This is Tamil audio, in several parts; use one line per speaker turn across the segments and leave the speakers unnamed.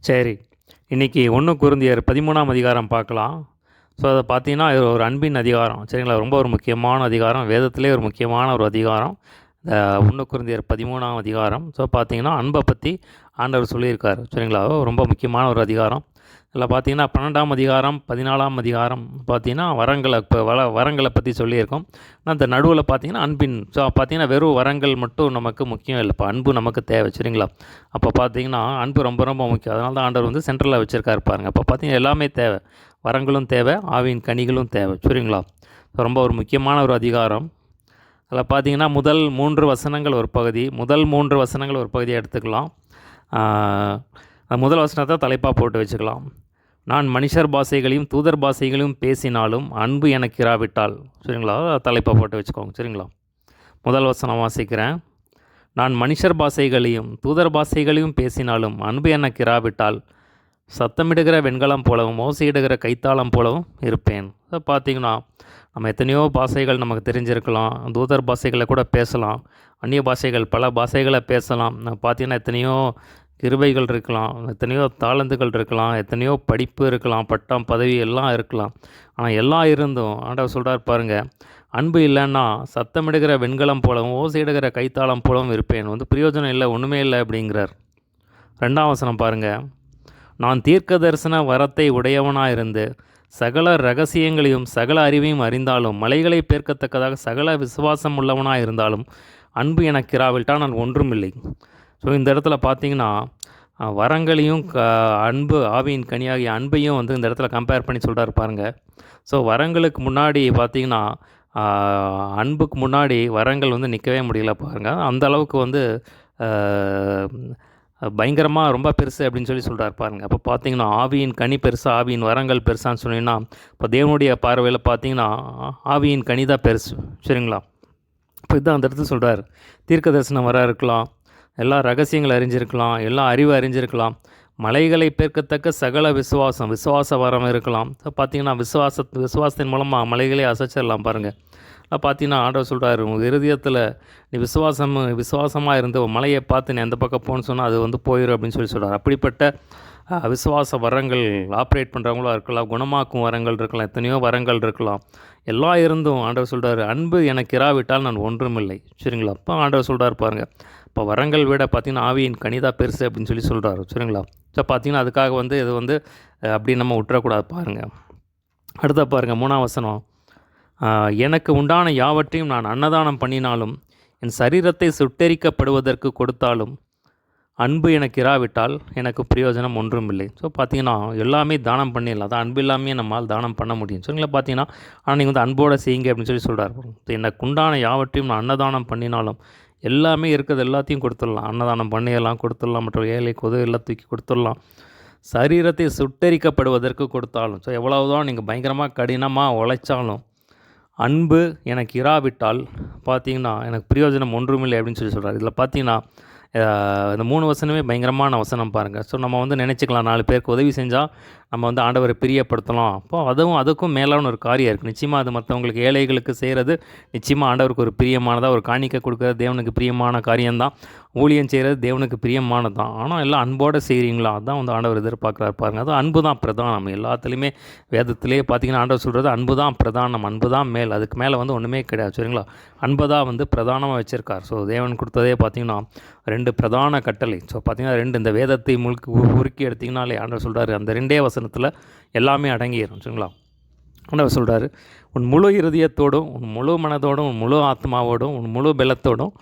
சரி. இன்றைக்கி 1 கொரிந்தியர் 13ஆம் அதிகாரம் பார்க்கலாம். ஸோ அதை பார்த்தீங்கன்னா, இது ஒரு அன்பின் அதிகாரம். சரிங்களா? ரொம்ப ஒரு முக்கியமான அதிகாரம். வேதத்திலே ஒரு முக்கியமான ஒரு அதிகாரம். 1 கொரிந்தியர் 13ஆம் அதிகாரம். ஸோ பார்த்தீங்கன்னா, அன்பை பற்றி ஆண்டவர் சொல்லியிருக்காரு. சரிங்களா? ரொம்ப முக்கியமான ஒரு அதிகாரம். இதில் பார்த்தீங்கன்னா 12ஆம் அதிகாரம் 14ஆம் அதிகாரம் பார்த்தீங்கன்னா வரங்களை பற்றி சொல்லியிருக்கோம். ஆனால் இந்த நடுவில் பார்த்தீங்கன்னா அன்பின். ஸோ பார்த்தீங்கன்னா வெறும் வரங்கள் மட்டும் நமக்கு முக்கியம் இல்லை. இப்போ அன்பு நமக்கு தேவை. சரிங்களா? அப்போ பார்த்தீங்கன்னா அன்பு ரொம்ப ரொம்ப முக்கியம். அதனால தான் ஆண்டவர் வந்து சென்ட்ரலில் வச்சுருக்காரு பாருங்கள். அப்போ பார்த்தீங்கன்னா எல்லாமே தேவை. வரங்களும் தேவை, ஆவியின் கனிகளும் தேவை. சரிங்களா? ரொம்ப ஒரு முக்கியமான ஒரு அதிகாரம். அதில் பார்த்தீங்கன்னா முதல் 3 வசனங்கள் ஒரு பகுதி, முதல் 3 வசனங்கள் ஒரு பகுதியை எடுத்துக்கலாம். முதல் வசனத்தை தலைப்பாக போட்டு வச்சுக்கலாம். நான் மனுஷர் பாஷைகளையும் தூதர் பாஷைகளையும் பேசினாலும் அன்பு எனக்கு இராவிட்டால். சரிங்களா? தலைப்பாக போட்டு வச்சுக்கோங்க. சரிங்களா? முதல் வசனம் வாசிக்கிறேன். நான் மனுஷர் பாஷைகளையும் தூதர் பாஷைகளையும் பேசினாலும் அன்பு எனக்கு இராவிட்டால் சத்தமிடுகிற வெண்கலம் போலவும் ஓசையிடுகிற கைத்தாளம் போலவும் இருப்பேன். அதை பார்த்திங்கன்னா நம்ம எத்தனையோ பாஷைகள் நமக்கு தெரிஞ்சிருக்கலாம். தூதர் பாஷைகளை கூட பேசலாம். அந்நிய பாஷைகள் பல பாஷைகளை பேசலாம். பார்த்திங்கன்னா எத்தனையோ கிருபைகள் இருக்கலாம், எத்தனையோ தாளந்துகள் இருக்கலாம், எத்தனையோ படிப்பு இருக்கலாம், பட்டம் பதவி எல்லாம் இருக்கலாம். ஆனால் எல்லாம் இருந்தும் ஆண்டவர் சொல்கிறார் பாருங்கள், அன்பு இல்லைன்னா சத்தமிடுகிற வெண்கலம் போலவும் ஓசையிடுகிற கைத்தாளம் போலவும் இருப்பேன். வந்து பிரயோஜனம் இல்லை, ஒன்றுமே இல்லை அப்படிங்கிறார். 2ஆம் வசனம் பாருங்கள். நான் தீர்க்க தரிசன வரத்தை உடையவனாக இருந்து சகல ரகசியங்களையும் சகல அறிவையும் அறிந்தாலும் மலைகளை பேர்க்கத்தக்கதாக சகல விசுவாசம் உள்ளவனாக இருந்தாலும் அன்பு எனக்கு இராவிட்டால் நான் ஒன்றும் இல்லை. ஸோ இந்த இடத்துல பார்த்திங்கன்னா வரங்களையும் அன்பு ஆவியின் கனியாகிய அன்பையும் வந்து இந்த இடத்துல கம்பேர் பண்ணி சொல்கிறாரு பாருங்கள். ஸோ வரங்களுக்கு முன்னாடி பார்த்திங்கன்னா அன்புக்கு முன்னாடி வரங்கள் வந்து நிற்கவே முடியல பாருங்கள். அந்த அளவுக்கு வந்து பயங்கரமாக ரொம்ப பெருசு அப்படின்னு சொல்லி சொல்கிறார் பாருங்கள். அப்போ பார்த்தீங்கன்னா ஆவியின் கனி பெருசா ஆவியின் வரங்கள் பெருசான்னு சொன்னீங்கன்னா, இப்போ தேவனுடைய பார்வையில் பார்த்தீங்கன்னா ஆவியின் கனி தான் பெருசு. சரிங்களா? இப்போ இதுதான் அந்த இடத்துல சொல்கிறார். தீர்க்க தரிசனம் வர இருக்கலாம், எல்லா ரகசியங்கள் அறிஞ்சிருக்கலாம், எல்லா அறிவு அறிஞ்சிருக்கலாம், மலைகளை பேர்க்கத்தக்க சகல விசுவாச வரம் இருக்கலாம். பார்த்தீங்கன்னா விசுவாசத்தின் மூலமாக மலைகளை அசைச்சிடலாம் பாருங்கள். பார்த்தீங்கன்னா ஆண்டவர் சொல்கிறார், உங்கள் இருதயத்தில் நீ விசுவாசமாக இருந்து மலையை பார்த்து நீ எந்த பக்கம் போகணுன்னு சொன்னால் அது வந்து போயிடும் அப்படின்னு சொல்கிறார். அப்படிப்பட்ட விசுவாச வரங்கள் ஆப்ரேட் பண்ணுறவங்களும் இருக்கலாம், குணமாக்கும் வரங்கள் இருக்கலாம், எத்தனையோ வரங்கள் இருக்கலாம். எல்லாம் இருந்தும் ஆண்டவர் சொல்கிறார், அன்பு எனக்கு இராவிட்டால் நான் ஒன்றுமில்லை. சரிங்களா? அப்போ ஆண்டவர் சொல்கிறார் பாருங்கள். இப்போ வரங்கள் விட பார்த்திங்கன்னா ஆவியின் கனிதா பெருசு அப்படின்னு சொல்லி சொல்கிறார். சரிங்களா? ஸோ பார்த்திங்கன்னா அதுக்காக வந்து இது வந்து அப்படி நம்ம விட்டுறக்கூடாது பாருங்கள். அடுத்த பாருங்கள் 3ஆம் வசனம். எனக்கு உண்டான யாவற்றையும் நான் அன்னதானம் பண்ணினாலும் என் சரீரத்தை சுட்டெரிக்கப்படுவதற்கு கொடுத்தாலும் அன்பு எனக்கு இராவிட்டால் எனக்கு பிரயோஜனம் ஒன்றும் இல்லை. ஸோ பார்த்தீங்கன்னா எல்லாமே தானம் பண்ணிடலாம். அதான் அன்பு இல்லாமே நம்மால் தானம் பண்ண முடியும். சரிங்களா? பார்த்தீங்கன்னா ஆனால் நீங்கள் வந்து அன்போடு செய்யுங்க அப்படின்னு சொல்லி சொல்கிறார். எனக்கு உண்டான யாவற்றையும் நான் அன்னதானம் பண்ணினாலும் எல்லாமே இருக்கிறது எல்லாத்தையும் கொடுத்துடலாம். அன்னதானம் பண்ணிடலாம், கொடுத்துடலாம், மற்ற ஏழை கொது எல்லாம் தூக்கி கொடுத்துடலாம். சரீரத்தை சுட்டெரிக்கப்படுவதற்கு கொடுத்தாலும், ஸோ எவ்வளவுதான் நீங்கள் பயங்கரமாக கடினமாக உழைச்சாலும் அன்பு எனக்கு இராவிட்டால் பார்த்தீங்கன்னா எனக்கு பிரயோஜனம் ஒன்றுமில்லை அப்படின்னு சொல்லி சொல்கிறார். இதில் பார்த்தீங்கன்னா இந்த 3 வசனமே பயங்கரமான வசனம் பாருங்கள். ஸோ நம்ம வந்து நினச்சிக்கலாம் 4 பேருக்கு உதவி செஞ்சால் நம்ம வந்து ஆண்டவரை பிரியப்படுத்தலாம். அப்போது அதுக்கும் மேலான ஒரு காரியம் இருக்குது. நிச்சயமாக அது மற்றவங்களுக்கு ஏழைகளுக்கு செய்கிறது நிச்சயமாக ஆண்டவருக்கு ஒரு பிரியமானதாக, ஒரு காணிக்கை கொடுக்குறது தேவனுக்கு பிரியமான காரியம்தான். ஊழியம் செய்கிறது தேவனுக்கு பிரியமானது தான். ஆனால் எல்லாம் அன்போடு செய்கிறீங்களா? அதுதான் வந்து ஆண்டவர் எதிர்பார்க்குறாரு பாருங்கள். அது அன்பு தான் பிரதானம். எல்லாத்துலேயுமே வேதத்திலே பார்த்திங்கன்னா ஆண்டவர் சொல்கிறது அன்பு தான் பிரதானம், அன்பு தான் மேல், அதுக்கு மேலே வந்து ஒன்றுமே கிடையாது. சரிங்களா? அன்பு தான் வந்து பிரதானமாக வச்சுருக்கார். ஸோ தேவன் கொடுத்ததே பார்த்திங்கன்னா 2 பிரதான கட்டளை. ஸோ பார்த்திங்கன்னா 2 இந்த வேதத்தை உருக்கி எடுத்திங்கனாலே ஆண்டவர் சொல்கிறார் அந்த 2 வசனத்தில் எல்லாமே அடங்கிடும். சரிங்களா? ஆண்டவர் சொல்கிறாரு, உன் முழு இருதயத்தோடும் உன் முழு மனதோடும் உன் முழு ஆத்மாவோடும் உன் முழு பலத்தோடும்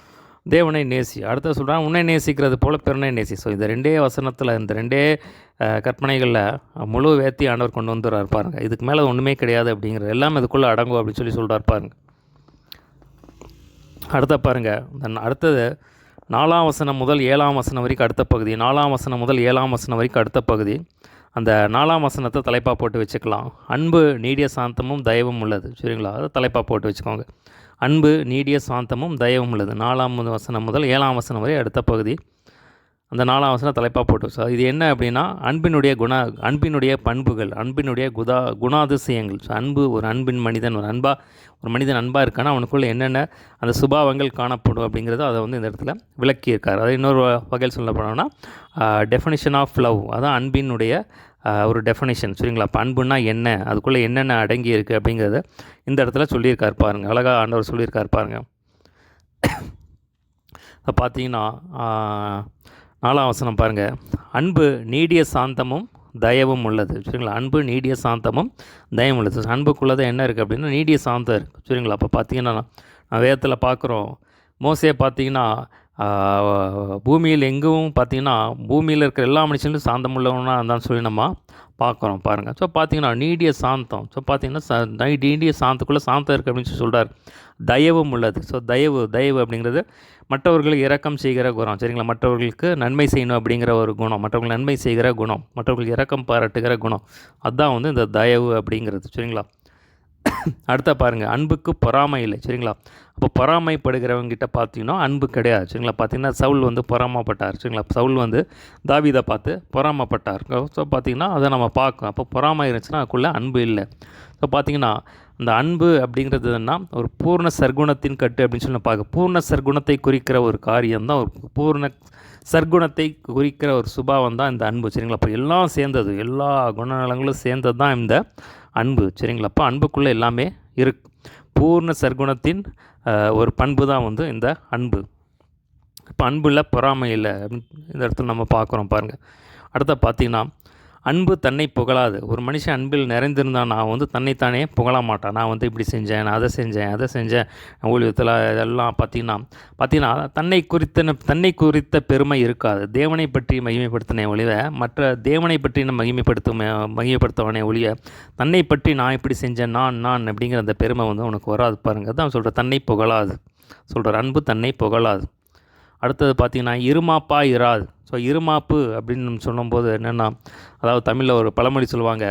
தேவனை நேசி. அடுத்த சொல்கிறான் உன்னை நேசிக்கிறது போல் பிறனை நேசி. ஸோ இந்த 2 வசனத்தில் இந்த 2 கற்பனைகளில் முழு வேத்தி ஆண்டவர் கொண்டு வந்துடுறார் பாருங்கள். இதுக்கு மேலே ஒன்றுமே கிடையாது அப்படிங்கிறது எல்லாமே இதுக்குள்ளே அடங்கும் அப்படின்னு சொல்லி சொல்கிறார் பாருங்கள். அடுத்தது 4ஆம் வசனம் முதல் 7ஆம் வசனம் வரைக்கும் அடுத்த பகுதி. 4ஆம் வசனம் முதல் 7ஆம் வசனம் வரைக்கும் அடுத்த பகுதி. அந்த 4ஆம் வசனத்தை தலைப்பாக போட்டு வச்சுக்கலாம். அன்பு நீடிய சாந்தமும் தயவும் உள்ளது. சரிங்களா? அதை தலைப்பாக போட்டு வச்சுக்கோங்க. அன்பு நீடிய சாந்தமும் தயவும் உள்ளது. 4ஆம் வசனம் முதல் 7ஆம் வசனம் வரை அடுத்த பகுதி. அந்த 4ஆம் வசனம் தலைப்பாக போட்டு. ஸோ இது என்ன அப்படின்னா அன்பினுடைய பண்புகள், அன்பினுடைய குணாதிசயங்கள். ஸோ ஒரு அன்பின் மனிதன், ஒரு மனிதன் அன்பாக இருக்கானா அவனுக்குள்ளே என்னென்ன அந்த சுபாவங்கள் காணப்படும் அப்படிங்கிறத அதை வந்து இந்த இடத்துல விளக்கியிருக்கார். அதை இன்னொரு வகையில் சொல்ல போனோம்னா டெஃபினிஷன் ஆஃப் லவ், அதான் அன்பினுடைய ஒரு டெஃபினிஷன். சரிங்களா? அப்போ அன்புன்னா என்ன, அதுக்குள்ளே என்னென்ன அடங்கி இருக்குது அப்படிங்கிறத இந்த இடத்துல சொல்லியிருக்கார் பாருங்கள். அழகாக ஆண்டவர் சொல்லியிருக்கார் பாருங்கள். இப்போ பார்த்தீங்கன்னா 4ஆம் வசனம் பாருங்கள். அன்பு நீடிய சாந்தமும் தயவும் உள்ளது. சரிங்களா? அன்பு நீடிய சாந்தமும் தயவும் உள்ளது. அன்புக்குள்ளது என்ன இருக்குது அப்படின்னா நீடிய சாந்தம் இருக்குது. சரிங்களா? அப்போ பார்த்தீங்கன்னா நான் வேதத்தில் பார்க்குறோம், மோசே பார்த்தீங்கன்னா பூமியில் எங்கும் பார்த்தீங்கன்னா பூமியில் இருக்கிற எல்லா மனுஷனும் சாந்தம் உள்ளவனா இருந்தான்னு சொல்லி நம்ம பார்க்குறோம் பாருங்கள். ஸோ பார்த்தீங்கன்னா நீடிய சாந்தம். ஸோ பார்த்தீங்கன்னா நீடிய சாந்தத்துக்குள்ளே சாந்தம் இருக்குது அப்படின்னு சொல்லி சொல்கிறார். தயவும் உள்ளது. ஸோ தயவு அப்படிங்கிறது மற்றவர்களுக்கு இரக்கம் செய்கிற குணம். சரிங்களா? மற்றவர்களுக்கு நன்மை செய்யணும் அப்படிங்கிற ஒரு குணம், மற்றவர்கள் நன்மை செய்கிற குணம், மற்றவர்களுக்கு இரக்கம் பாராட்டுகிற குணம், அதுதான் வந்து இந்த தயவு அப்படிங்கிறது. சரிங்களா? அடுத்த பாருங்கள், அன்புக்கு பொறாமை இல்லை. சரிங்களா? அப்போ பொறாமைப்படுகிறவங்கிட்ட பார்த்தீங்கன்னா அன்பு கிடையாது. சரிங்களா? பார்த்தீங்கன்னா சவுல் வந்து பொறாமப்பட்டார். சரிங்களா? சவுல் வந்து தாவீதை பார்த்து பொறாமப்பட்டார். ஸோ பார்த்தீங்கன்னா அதை நம்ம பார்க்கணும். அப்போ பொறாமை இருந்துச்சுன்னா அதுக்குள்ளே அன்பு இல்லை. ஸோ பார்த்தீங்கன்னா இந்த அன்பு அப்படிங்கிறதுனா ஒரு பூர்ண சர்க்குணத்தின் கட்டு அப்படின்னு சொல்லி பார்க்க, பூர்ண சர்க்குணத்தை குறிக்கிற ஒரு காரியம்தான், ஒரு பூர்ண சர்க்குணத்தை குறிக்கிற ஒரு சுபாவம் தான் இந்த அன்பு. சரிங்களா? அப்போ எல்லாம் சேர்ந்தது, எல்லா குணநலங்களும் சேர்ந்தது தான் இந்த அன்பு. சரிங்களா? அப்போ அன்புக்குள்ளே எல்லாமே இருக்கு. பூர்ண சர்க்குணத்தின் ஒரு பண்பு தான் வந்து இந்த அன்பு. இப்போ அன்பு இல்லை, பொறாமை இல்லை அப்படின்னு இந்த இடத்துல நம்ம பார்க்குறோம் பாருங்கள். அடுத்த பார்த்தீங்கன்னா அன்பு தன்னை புகழாது. ஒரு மனுஷன் அன்பில் நிறைந்திருந்தான் நான் வந்து தன்னைத்தானே புகழ மாட்டான். நான் வந்து இப்படி செஞ்சேன், நான் அதை செஞ்சேன் ஊழியத்தில் இதெல்லாம் பார்த்தீங்கன்னா தன்னை குறித்த பெருமை இருக்காது. தேவனை பற்றி மகிமைப்படுத்தினே ஒழிய மற்ற தேவனை பற்றி நம்ம மகிமைப்படுத்தவனே ஒழிய தன்னை பற்றி நான் இப்படி செஞ்சேன், நான் அப்படிங்கிற அந்த பெருமை வந்து உனக்கு வராது பாருங்கள். அதான் சொல்கிறேன், தன்னை புகழாது சொல்கிறார். அன்பு தன்னை புகழாது. அடுத்தது பார்த்திங்கன்னா இருமாப்பா இராது. ஸோ இருமாப்பு அப்படின்னு சொல்லும்போது என்னென்னா, அதாவது தமிழில் ஒரு பழமொழி சொல்லுவாங்க,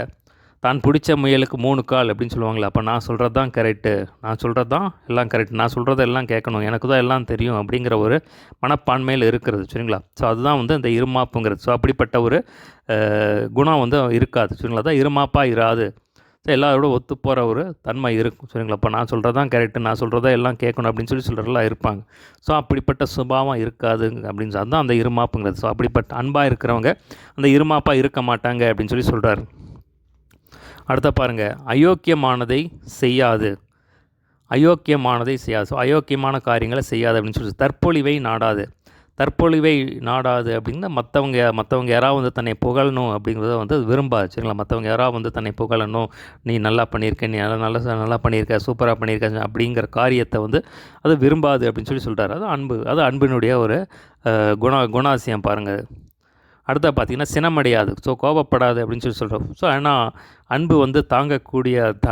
தான் பிடிச்ச முயலுக்கு 3 கால் அப்படின்னு சொல்லுவாங்களே. அப்போ நான் சொல்கிறது தான் கரெக்டு, நான் சொல்கிறது தான் எல்லாம் கரெக்ட், நான் சொல்கிறத எல்லாம் கேட்கணும், எனக்கு தான் எல்லாம் தெரியும் அப்படிங்கிற ஒரு மனப்பான்மையில் இருக்கிறது. சரிங்களா? ஸோ அதுதான் வந்து இந்த இருமாப்புங்கிறது. ஸோ அப்படிப்பட்ட ஒரு குணம் வந்து இருக்காது. சரிங்களா? தான் இருமாப்பாக இராது. ஸோ எல்லாரோட ஒத்து போகிற ஒரு தன்மை இருக்கும். சரிங்களா? அப்போ நான் சொல்கிறது தான் கரெக்டு, நான் சொல்கிறத எல்லாம் கேட்கணும் அப்படின்னு சொல்கிறதெல்லாம் இருப்பாங்க. ஸோ அப்படிப்பட்ட சுபாவம் இருக்காது அப்படின்னு அதுதான் அந்த இருமாப்புங்கிறது. ஸோ அப்படிப்பட்ட அன்பாக இருக்கிறவங்க அந்த இருமாப்பாக இருக்க மாட்டாங்க அப்படின்னு சொல்கிறார். அடுத்த பாருங்கள், அயோக்கியமானதை செய்யாது. ஸோ அயோக்கியமான காரியங்களை செய்யாது அப்படின்னு சொல்லி தற்பொழிவை நாடாது அப்படின்னா மற்றவங்க யாராவது வந்து தன்னை புகழணும் அப்படிங்கிறத வந்து விரும்பாது. சரிங்களா? மற்றவங்க யாராவது வந்து தன்னை புகழணும், நீ நல்லா பண்ணியிருக்க, நீ நல்லா பண்ணியிருக்க, சூப்பராக பண்ணியிருக்க அப்படிங்கிற காரியத்தை வந்து அது விரும்பாது அப்படின்னு சொல்கிறார். அது அன்பினுடைய ஒரு குணாசியம் பாருங்கள். அடுத்த பார்த்திங்கன்னா சினமடையாது. ஸோ கோபப்படாது அப்படின்னு சொல்கிறோம். ஸோ ஆனால் அன்பு வந்து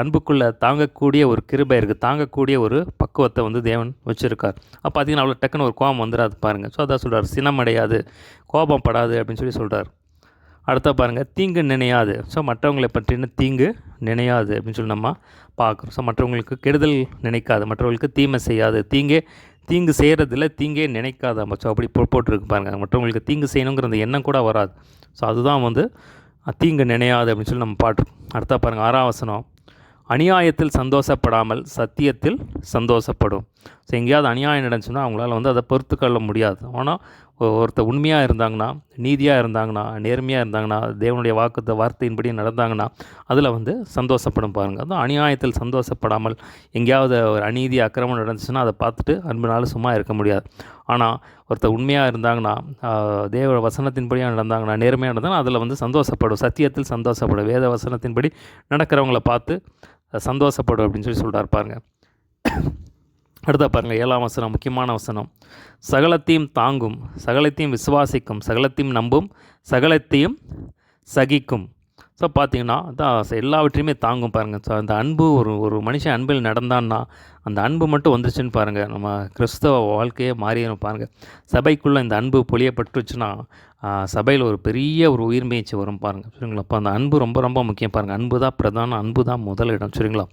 அன்புக்குள்ளே தாங்கக்கூடிய ஒரு கிருபை இருக்குது, தாங்கக்கூடிய ஒரு பக்குவத்தை வந்து தேவன் வச்சுருக்கார். அப்போ பார்த்திங்கன்னா அவ்வளோ டக்குன்னு ஒரு கோபம் வந்துடாது பாருங்கள். ஸோ அதான் சொல்கிறார், சினமடையாது, கோபப்படாது அப்படின்னு சொல்கிறார். அடுத்த பாருங்கள், தீங்கு நினையாது. ஸோ மற்றவங்களை பற்றின தீங்கு நினையாது அப்படின்னு சொல்லி நம்ம பார்க்குறோம். ஸோ மற்றவங்களுக்கு கெடுதல் நினைக்காது, மற்றவங்களுக்கு தீமை செய்யாது, தீங்கு செய்கிறதில்ல, தீங்கே நினைக்காத. ஸோ அப்படி போட்டிருக்கு பாருங்கள். மற்றவங்களுக்கு தீங்கு செய்யணுங்கிற அந்த எண்ணம் கூட வராது. ஸோ அதுதான் வந்து தீங்கு நினையாது அப்படின்னு சொல்லி நம்ம பாட்டு. அடுத்தா பாருங்கள், 6ஆம் வசனம், அநியாயத்தில் சந்தோஷப்படாமல் சத்தியத்தில் சந்தோஷப்படும். ஸோ எங்கேயாவது அநியாயம் நடந்துச்சுன்னா அவங்களால வந்து அதை பொறுத்துக்கொள்ள முடியாது. ஆனால் ஒருத்தர் உண்மையாக இருந்தாங்கன்னா, நீதியாக இருந்தாங்கன்னா, நேர்மையாக இருந்தாங்கன்னா, தேவனுடைய வார்த்தையின்படி நடந்தாங்கன்னா அதில் வந்து சந்தோஷப்படும் பாருங்கள். அதுவும் அநியாயத்தில் சந்தோஷப்படாமல், எங்கேயாவது ஒரு அநீதி அக்கிரமம் நடந்துச்சுன்னா அதை பார்த்துட்டு அன்புனால சும்மா இருக்க முடியாது. ஆனால் ஒருத்தர் உண்மையாக இருந்தாங்கன்னா, தேவ வசனத்தின்படியாக நடந்தாங்கன்னா, நேர்மையாக இருந்தாங்கன்னா அதில் வந்து சந்தோஷப்படும், சத்தியத்தில் சந்தோஷப்படும், வேத வசனத்தின்படி நடக்கிறவங்கள பார்த்து சந்தோஷப்படும் அப்படின்னு சொல்கிறார் பாருங்கள். அடுத்த பாருங்கள், 7ஆம் வசனம், முக்கியமான வசனம், சகலத்தையும் தாங்கும், சகலத்தையும் விசுவாசிக்கும், சகலத்தையும் நம்பும், சகலத்தையும் சகிக்கும். ஸோ பார்த்தீங்கன்னா அதான் எல்லாவற்றையுமே தாங்கும் பாருங்கள். ஸோ அந்த அன்பு ஒரு மனுஷன் அன்பில் நடந்தான்னா அந்த அன்பு மட்டும் வந்துருச்சுன்னு பாருங்கள், நம்ம கிறிஸ்தவ வாழ்க்கையே மாறிடும் பாருங்கள். சபைக்குள்ளே இந்த அன்பு பொழியப்பட்டுருச்சுன்னா சபையில் ஒரு பெரிய ஒரு உயிர் மேய்ச்சி வரும் பாருங்கள். சரிங்களா? அப்போ அந்த அன்பு ரொம்ப ரொம்ப முக்கியம் பாருங்கள். அன்பு தான் பிரதானம், அன்பு தான் முதலிடம். சரிங்களா?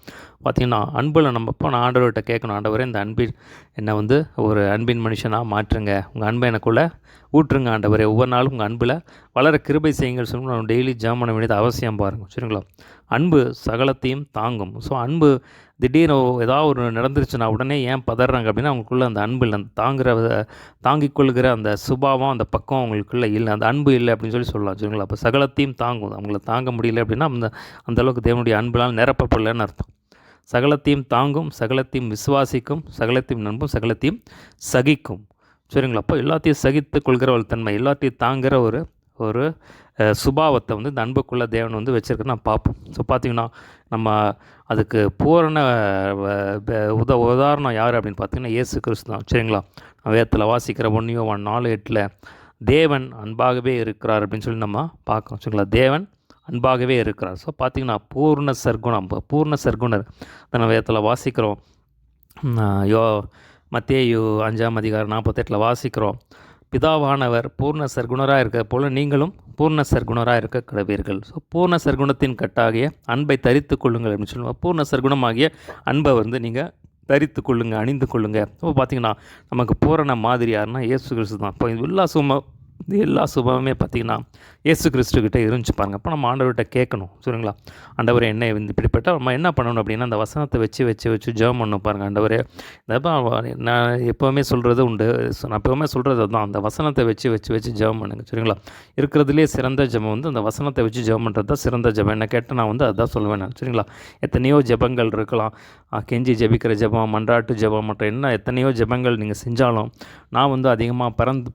பார்த்திங்கன்னா அன்பில் நம்ம இப்போ நான் ஆண்டவர்கிட்ட கேட்கணும், ஆண்டவரே இந்த அன்பின் என்னை வந்து ஒரு அன்பின் மனுஷனாக மாற்றுங்க, உங்கள் அன்பை எனக்குள்ளே ஊற்றுங்க ஆண்டவரே, ஒவ்வொரு நாளும் உங்கள் அன்பில் வளர கிருபை செய்யுங்கள் சொல்லி நம்ம டெய்லி ஜெபம் பண்ண வேண்டியது அவசியம் பாருங்கள். சரிங்களா? அன்பு சகலத்தையும் தாங்கும். ஸோ அன்பு திடீர்னு ஏதாவது ஒரு நடந்துருச்சுன்னா உடனே ஏன் பதறாங்க அப்படின்னா, அவங்களுக்குள்ள அந்த அன்பு இல்லை, அந்த தாங்கிக் கொள்கிற அந்த சுபாவம், அந்த பக்கம் அவங்களுக்குள்ளே இல்லை, அந்த அன்பு இல்லை அப்படின்னு சொல்லலாம். சரிங்களா? அப்போ சகலத்தையும் தாங்கும். அவங்கள தாங்க முடியல அப்படின்னா அந்தளவுக்கு தேவனுடைய அன்புலாம் நிரப்பப்படலைன்னு அர்த்தம். சகலத்தையும் தாங்கும், சகலத்தையும் விசுவாசிக்கும், சகலத்தையும் நம்பும், சகலத்தையும் சகிக்கும். சரிங்களா? அப்போ எல்லாத்தையும் சகித்து கொள்கிற ஒரு தன்மை, எல்லாத்தையும் தாங்குகிற ஒரு சுபாவத்தை வந்து இந்த அன்புக்குள்ளே தேவன் வந்து வச்சுருக்குன்னு நான் பார்ப்போம். ஸோ பார்த்திங்கன்னா நம்ம அதுக்கு பூரண உதாரணம் யார் அப்படின்னு பார்த்திங்கன்னா இயேசு கிறிஸ்து தான். சரிங்களா? வேதத்தில் வாசிக்கிற 1 யோவான் 4:8 தேவன் அன்பாகவே இருக்கிறார் அப்படின்னு சொல்லி நம்ம பார்க்குறோம். சரிங்களா? தேவன் அன்பாகவே இருக்கிறார். ஸோ பார்த்திங்கன்னா பூர்ண சர்க்குணர் நம்ம வேதத்தில் வாசிக்கிறோம். மத்தேயு 5:48 வாசிக்கிறோம், பிதாவானவர் பூர்ண சர்க்குணராக இருக்க போல நீங்களும் பூர்ண சர்க்குணராக இருக்க கடவீர்கள். ஸோ பூர்ண சர்க்குணத்தின் கட்டாகிய அன்பை தரித்து கொள்ளுங்கள் அப்படின்னு சொல்லுவாங்க. பூர்ண சர்க்குணமாகிய அன்பை வந்து நீங்கள் தரித்து கொள்ளுங்கள், அணிந்து கொள்ளுங்கள். இப்போ பார்த்திங்கன்னா நமக்கு பூரண மாதிரி யாருன்னா இயேசு கிறிஸ்து தான். இப்போ எல்லா சுபமே பார்த்திங்கன்னா இயேசு கிறிஸ்துக்கிட்ட இருந்துச்சு பாருங்கள். அப்போ நம்ம ஆண்டவர்கிட்ட கேட்கணும். சரிங்களா? ஆண்டவரே என்ன இப்படிப்பட்ட நம்ம என்ன பண்ணணும் அப்படின்னா அந்த வசனத்தை வச்சு ஜெபம் பண்ணணும் பாருங்கள். ஆண்டவரே நான் எப்போவுமே சொல்கிறது உண்டு, நான் எப்போவுமே சொல்கிறது அதுதான், அந்த வசனத்தை வச்சு ஜெபம் பண்ணுங்கள். சரிங்களா? இருக்கிறதுலே சிறந்த ஜெபம் வந்து அந்த வசனத்தை வச்சு ஜெபம் பண்ணுறது தான் சிறந்த ஜெபம். என்ன கேட்டால் நான் வந்து அதுதான் சொல்லுவேன் நான். சரிங்களா? எத்தனையோ ஜெபங்கள் இருக்கலாம், கெஞ்சி ஜெபிக்கிற ஜெபம், மன்றாட்டு ஜெபம், மற்ற என்ன எத்தனையோ ஜெபங்கள் நீங்கள் செஞ்சாலும் நான் வந்து அதிகமாக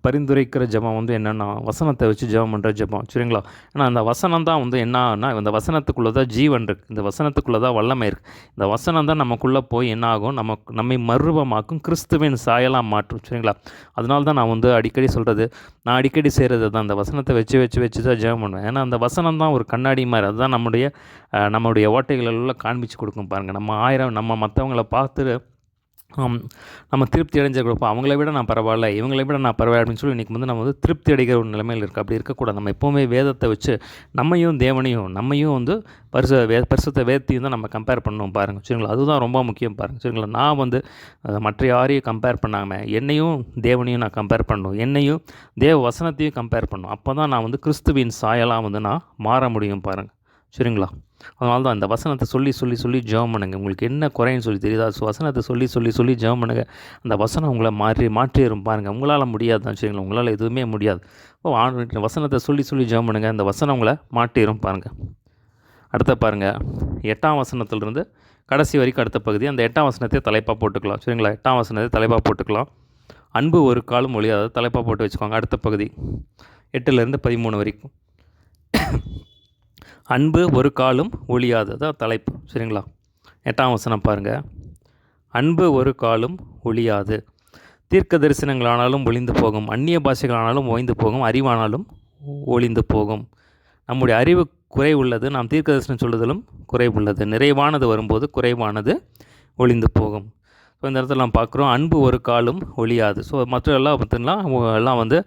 பரிந்துரைக்கிற ஜெபம் வந்து என்னென்னா வசனத்தை வச்சு ஜெபம் பண்ணுற ஜெபம். சரிங்களா? ஏன்னா அந்த வசனம் தான் வந்து என்னன்னா இந்த வசனத்துக்குள்ளே தான் ஜீவன் இருக்குது, இந்த வசனத்துக்குள்ளே தான் வல்லமை இருக்குது. இந்த வசனம் தான் நமக்குள்ளே போய் என்ன ஆகும், நம்மை மறுரூபமாக்கும், கிறிஸ்துவின் சாயலாக மாற்றும். சரிங்களா? அதனால தான் நான் வந்து அடிக்கடி சொல்கிறது, நான் அடிக்கடி செய்கிறது தான் அந்த வசனத்தை வச்சு தான் ஜெபம் பண்ணுவேன். ஏன்னா அந்த வசனம் தான் ஒரு கண்ணாடி மாதிரி, அதுதான் நம்முடைய ஓட்டைகளெல்லாம் காண்பிச்சு கொடுக்கும் பாருங்கள். நம்ம மற்றவங்கள பார்த்து நம்ம திருப்தி அடைஞ்ச கொடுப்போம், அவங்கள விட நான் பரவாயில்ல, இவங்களை விட நான் பரவாயில்ல அப்படின்னு சொல்லி இன்றைக்கி வந்து நம்ம வந்து திருப்தி அடைகிற ஒரு நிலைமையில் இருக்குது. அப்படி இருக்கக்கூடாது. நம்ம எப்போவுமே வேதத்தை வச்சு நம்மையும் வந்து பரிசுத்த வேதத்தையும் தான் நம்ம கம்பேர் பண்ணணும் பாருங்கள். சரிங்களா? அதுதான் ரொம்ப முக்கியம் பாருங்கள். சரிங்களா? நான் வந்து மற்ற யாரையும் கம்பேர் பண்ணாமல் என்னையும் தேவனையும் நான் கம்பேர் பண்ணணும், என்னையும் தேவ வசனத்தையும் கம்பேர் பண்ணணும். அப்போ தான் நான் வந்து கிறிஸ்துவின் சாயலாக வந்து நான் மாற முடியும் பாருங்கள். சரிங்களா? அதனால தான் இந்த வசனத்தை சொல்லி ஜெபம் பண்ணுங்கள். உங்களுக்கு என்ன குறைன்னு சொல்லி தெரியுதா? வசனத்தை சொல்லி ஜெபம் பண்ணுங்கள். அந்த வசனம் உங்களை மாற்றிடும் பாருங்கள். உங்களால் முடியாது தான். சரிங்களா? உங்களால் எதுவுமே முடியாது. வசனத்தை சொல்லி ஜெபம் பண்ணுங்கள். அந்த வசனம் உங்களை மாற்றிடும் பாருங்கள். அடுத்த பாருங்கள், 8ஆம் வசனத்திலிருந்து கடைசி வரைக்கும் அடுத்த பகுதி. அந்த 8ஆம் வசனத்தை தலைப்பாக போட்டுக்கலாம். சரிங்களா? 8ஆம் வசனத்தை தலைப்பாக போட்டுக்கலாம். அன்பு ஒரு காலம் ஒழியாத தலைப்பாக போட்டு வச்சுக்கோங்க. அடுத்த பகுதி 8லேருந்து 13 வரைக்கும். அன்பு ஒரு காலும் ஒழியாததான் தலைப்பு. சரிங்களா? 8ஆம் வசனம் பாருங்கள். அன்பு ஒரு காலும் ஒழியாது, தீர்க்க தரிசனங்களானாலும் ஒளிந்து போகும், அந்நிய பாஷைகளானாலும் ஓய்ந்து போகும், அறிவானாலும் ஒளிந்து போகும். நம்முடைய அறிவு குறைவுள்ளது, நாம் தீர்க்க தரிசனம் சொல்லுதலும் குறைவுள்ளது, நிறைவானது வரும்போது குறைவானது ஒளிந்து போகும். ஸோ இந்த இடத்துல நாம் பார்க்குறோம் அன்பு ஒரு காலும் ஒழியாது. ஸோ மற்ற எல்லாம் வந்து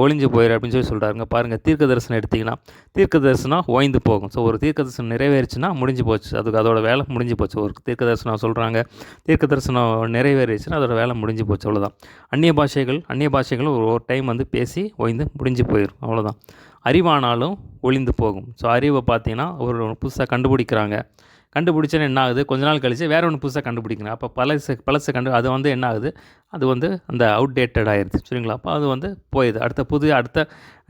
ஒளிஞ்சு போயிடும் அப்படின்னு சொல்கிறாருங்க. பாருங்கள், தீர்க்க தரிசனம் எடுத்திங்கன்னா தீர்க்க தரிசனம் ஓய்ந்து போகும். ஸோ ஒரு தீர்க்க தரிசனம் நிறைவேறிச்சுன்னா முடிஞ்சு போச்சு, அதோட வேலை முடிஞ்சு போச்சு. ஒரு தீர்க்க தரிசனம் சொல்கிறாங்க, தீர்க்க தரிசனம் நிறைவேறிச்சுன்னா அதோட வேலை முடிஞ்சு போச்சு, அவ்வளோதான். அந்நிய பாஷைகள் ஒரு டைம் வந்து பேசி ஓய்ந்து முடிஞ்சு போயிடும், அவ்வளோதான். அறிவானாலும் ஒளிந்து போகும். ஸோ அறிவை பார்த்தீங்கன்னா ஒரு புதுசாக கண்டுபிடிச்சேன்னு என்ன ஆகுது, கொஞ்ச நாள் கழித்து வேறு ஒன்று புதுசாக கண்டுபிடிக்கணும். அப்போ பழசை அது வந்து என்ன ஆகுது, அது வந்து அந்த அவுட்டேட்டட் ஆகிடுது. சரிங்களா? அப்போ அது வந்து போயிடுது. அடுத்த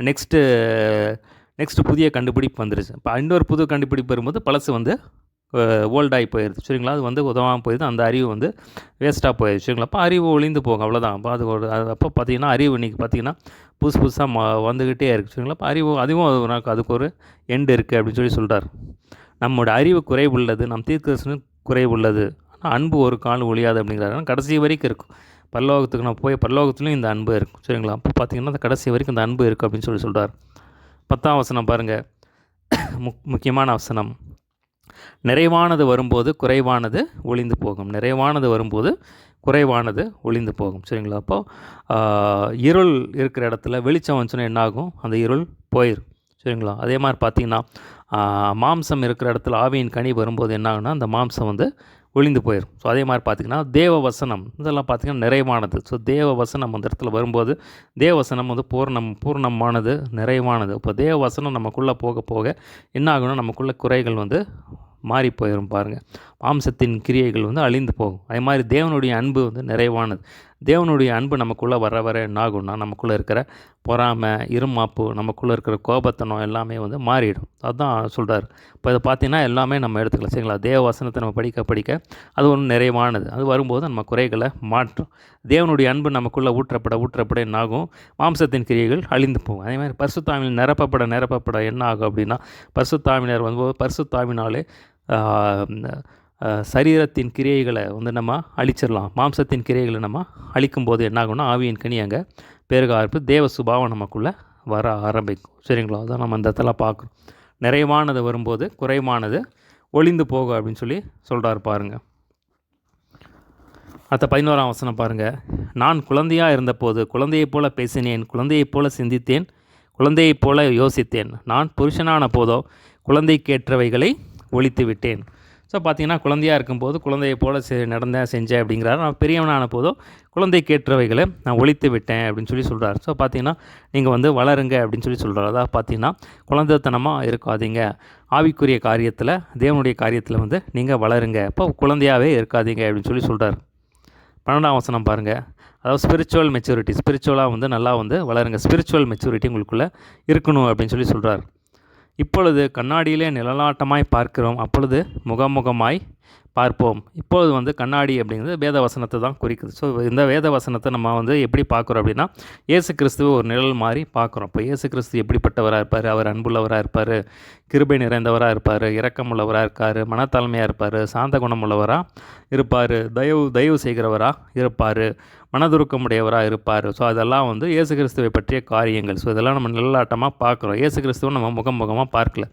நெக்ஸ்ட்டு புதிய கண்டுபிடிப்பு வந்துருச்சு. இப்போ இன்னொரு புது கண்டுபிடிப்பு வரும்போது பழசு வந்து ஓல்டாகி போயிடுது. சரிங்களா? அது வந்து உதவாமல் போயிடுது, அந்த அறிவு வந்து வேஸ்ட்டாக போயிடுது. சரிங்களா? அப்போ அறிவு ஒளிந்து போகும், அவ்வளோதான். அப்போ பார்த்திங்கன்னா அறிவு இன்றைக்கி பார்த்திங்கன்னா புதுசாக வந்துக்கிட்டே இருக்குது. சரிங்களா? அப்போ அதுவும் அதுக்கு ஒரு எண்டு இருக்குது அப்படின்னு சொல்கிறார். நம்மளோட அறிவு குறைவுள்ளது, நம் தீர்க்கதரிசனம் குறைவுள்ளது, ஆனால் அன்பு ஒரு காலம் ஒழியாது அப்படிங்கிறாரு. கடைசி வரைக்கும் இருக்கும். பரலோகத்துக்கு நான் போய் பரலோகத்துலேயும் இந்த அன்பு இருக்கும். சரிங்களா? அப்போ பார்த்திங்கன்னா அந்த கடைசி வரைக்கும் இந்த அன்பு இருக்குது அப்படின்னு சொல்கிறார். 10ஆம் வசனம் பாருங்கள், முக்கியமான வசனம். நிறைவானது வரும்போது குறைவானது ஒளிந்து போகும். நிறைவானது வரும்போது குறைவானது ஒளிந்து போகும். சரிங்களா? அப்போது இருள் இருக்கிற இடத்துல வெளிச்சம் வந்துச்சுன்னா என்னாகும்? அந்த இருள் போயிடும். சரிங்களா? அதே மாதிரி பார்த்திங்கன்னா மாம்சம் இருக்கிற இடத்துல ஆவியின் கனி வரும்போது என்ன ஆகுனா அந்த மாம்சம் வந்து ஒளிந்து போயிடும். ஸோ அதே மாதிரி பார்த்திங்கன்னா தேவ வசனம் இதெல்லாம் பார்த்திங்கன்னா நிறைவானது. ஸோ தேவ வசனம் அந்த இடத்துல வரும்போது தேவ வசனம் வந்து பூர்ணமானது, நிறைவானது. இப்போ தேவ வசனம் நமக்குள்ளே போக போக என்ன ஆகுனா நமக்குள்ள குறைகள் வந்து மாறி போயிடும் பாருங்கள். மாம்சத்தின் கிரியைகள் வந்து அழிந்து போகும். அதே மாதிரி தேவனுடைய அன்பு வந்து நிறைவானது. தேவனுடைய அன்பு நமக்குள்ளே வர வர என்ன ஆகும்னா நமக்குள்ளே இருக்கிற பொறாமை, இருமாப்பு, நமக்குள்ளே இருக்கிற கோபத்தனம் எல்லாமே வந்து மாறிடும். அதுதான் சொல்கிறார். இப்போ இதை பார்த்தீங்கன்னா எல்லாமே நம்ம எடுத்துக்கலாம். சரிங்களா? தேவ வசனத்தை நம்ம படிக்க படிக்க அது ஒன்று நிறைவானது. அது வரும்போது நம்ம குறைகளை மாற்றும். தேவனுடைய அன்பு நமக்குள்ளே ஊற்றப்பட என்னாகும்? மாம்சத்தின் கிரியைகள் அழிந்து போகும். அதே மாதிரி பரிசுத்தாவினால் நிரப்பப்பட என்ன ஆகும் அப்படின்னா பரிசுத்தாவினர் வந்து பரிசுத்தாவினாலே சரீரத்தின் கிரியைகளை வந்து நம்ம அழிச்சிடலாம். மாம்சத்தின் கிரியைகளை நம்ம அழிக்கும்போது என்னாகும்னா ஆவியின் கனி அங்கே பெருக ஆரம்பித்து தேவ சுபாவம் நமக்குள்ளே வர ஆரம்பிக்கும். சரிங்களா? அதான் நம்ம இந்த இடத்துல பார்க்குறோம். நிறைவானது வரும்போது குறைவானது ஒளிந்து போகும் அப்படின்னு சொல்லி சொல்கிறார் பாருங்கள். அடுத்த 11ஆம் வசனம் பாருங்கள். நான் குழந்தையாக இருந்தபோது குழந்தையைப் போல பேசினேன், குழந்தையைப் போல சிந்தித்தேன், குழந்தையைப் போல யோசித்தேன். நான் புருஷனான போதோ குழந்தைக்கேற்றவைகளை ஒழித்து விட்டேன். ஸோ பார்த்திங்கன்னா குழந்தையாக இருக்கும்போது குழந்தையை போல் செஞ்சேன் அப்படிங்கிறாரு. நான் பெரியவனான போதும் குழந்தைக்கேற்றவைகளை நான் ஒழித்து விட்டேன் அப்படின்னு சொல்லி சொல்கிறார். ஸோ பார்த்திங்கன்னா நீங்கள் வந்து வளருங்க அப்படின்னு சொல்லி சொல்கிறார். அதாவது பார்த்திங்கன்னா குழந்தைத்தனமாக இருக்காதீங்க, ஆவிக்குரிய காரியத்தில் தேவனுடைய காரியத்தில் வந்து நீங்கள் வளருங்க, இப்போ குழந்தையாகவே இருக்காதீங்க அப்படின்னு சொல்லி சொல்கிறார். 12ஆம் வசனம் பாருங்கள். அதாவது ஸ்பிரிச்சுவலாக வந்து நல்லா வந்து வளருங்க, ஸ்பிரிச்சுவல் மெச்சூரிட்டி உங்களுக்குள்ளே இருக்கணும் அப்படின்னு சொல்லி சொல்கிறார். இப்பொழுது கண்ணாடியிலே நிழலாட்டமாய் பார்க்கிறோம், அப்பொழுது முகமுகமாய் பார்ப்போம். இப்பொழுது வந்து கண்ணாடி அப்படிங்கிறது வேத வசனத்தை தான் குறிக்குது. ஸோ இந்த வேத வசனத்தை நம்ம வந்து எப்படி பார்க்குறோம் அப்படின்னா இயேசு கிறிஸ்துவ ஒரு நிழல் மாதிரி பார்க்குறோம். இப்போ இயேசு கிறிஸ்து எப்படிப்பட்டவராக இருப்பார்? அவர் அன்புள்ளவராக இருப்பார், கிருபை நிறைந்தவராக இருப்பார், இரக்கமுள்ளவராக இருக்கார், மனத்தாழ்மையாக இருப்பார், சாந்த குணமுள்ளவராக இருப்பார், தயவு செய்கிறவராக இருப்பார், மனதுருக்கமுடையவராக இருப்பார். ஸோ அதெல்லாம் வந்து இயேசு கிறிஸ்துவை பற்றிய காரியங்கள். ஸோ இதெல்லாம் நம்ம நிழலாட்டமாக பார்க்குறோம். இயேசு கிறிஸ்துவை நம்ம முகமாக பார்க்கல.